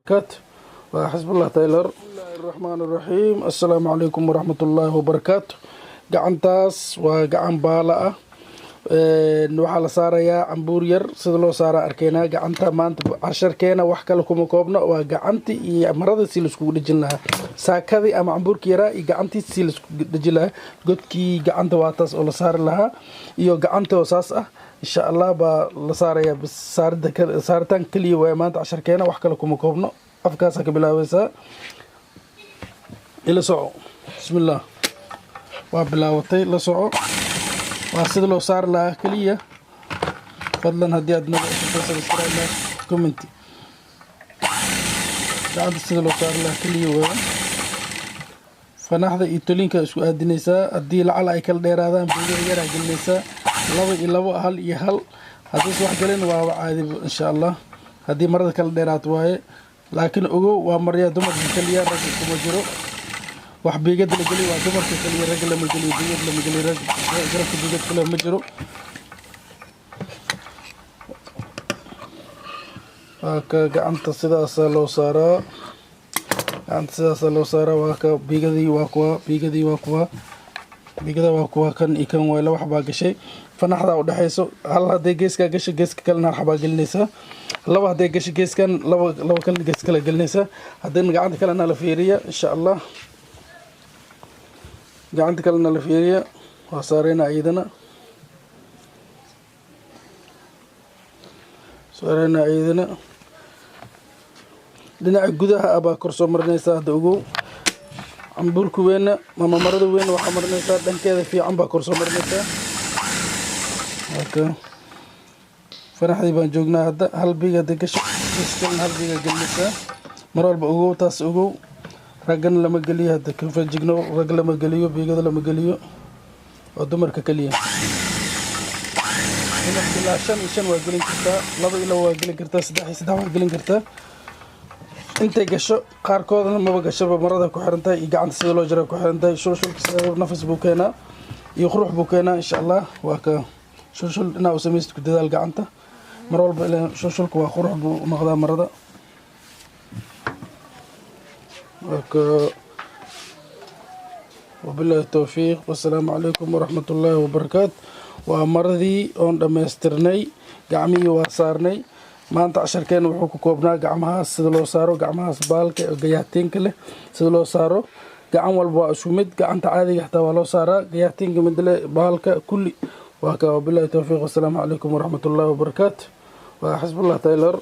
كات وحسب الله تايلر. بسم الله الرحمن الرحيم. السلام عليكم ورحمة الله وبركاته. gacantaas waa gacan baala ah waxaa la saarayaa cambuur yar sida loo saara arkeynaa gacanta maanta casharkeena wax kale kuma koobna waa gacantii iyo marada si la isku dhajin lahaa saakadii ama cambuurkii yaraa iyo gacantii si la isku dhajin lahaa godkii gacanta waa taas oo la saari lahaa iyo gacanta oo saas ah insha Allah baa la saarayaa bis saaritaan kaliya waa maanta casharkeena wax kale kuma koobno afkaas ka bilaabaysaa ila soco bismillah waa bilaawatay la soco waa sida loo saar lahaa kaliya fadlan haddii aad naga subscribe comment gacanta sida loo saar lahaa kaliya waa fanaxda iyo tolinka isku aadinaysaa haddii lacal ay kala dheeraadaan buugaha yaraa gelinaysaa 2 iyo 2 hal iyo hal haddii wax galin waa caadi insha Allah haddii marada kala dheeraad waaye laakiin ogow waa marya dumarka kaliya rag kuma jiro wax beegad la galiyo waa dumarka kaliya rag lama galiyo beegad lama galiyo rag garabka beegad kale ma jiro ka gacanta sidaas loo saaraa gacanta sidaas loo saaraa waa ka beegadii waa kuwa beegada waa kuwa kan iyo kan waa wax baa gashay fanaxda u dhaxayso hal haday geeska gasho geeska kalena hal xabaa gelinaysa laba haday gasho geeskan laba kale geeska kale gelinaysa haday gacanta kalena la fiiriyo insha Allah gacanta kalena la fiiriyo waa saarayna ayadana dhinaca gudaha aba korso marinaysa hada ugu cambuurku weyn mama marada weyn waxa marinaysa dhankeeda fiican ba korso marinaysa okay faraxdii baan joognaa hadda hal biga degasho iskan hal biga gelinaysa mar walba ugu taas ugu raggan lama galiyo hadda ka fajigno rag lama galiyo beegada lama galiyo oo dumarka kaliya ilaa 5 waa gelin kartaa 2 ilaa waa gelin kartaa 3 waa gelin kartaa intay gasho qaarkoodna ma gasho marada ku xirantahay iyo gacanta sida loo jaro ku xirantahay shulshulka nafas buu keenaa iyo qurux buu keenaa insha Allah waa ka shulshul inaa u sameeysto ku dadaal gacanta mar walba ilaa shulshulka waa qurux buu noqdaa marada وبالله التوفيق والسلام عليكم ورحمة الله وبركاته ومرضي on dhameystirnay gacmihii waa saarnay maanta casharkeen wuxuu ku koobnaa gacmahaas sida loo saaro gacmahaas baalka gayaatiinka leh sida loo saaro gacan walba waa isku mid gacanta caadiga xataa waa loo saaraa gayaatiinka mid leh baalka kulli waa ka وبالله التوفيق والسلام عليكم ورحمة الله وبركاته وحسب الله تايلر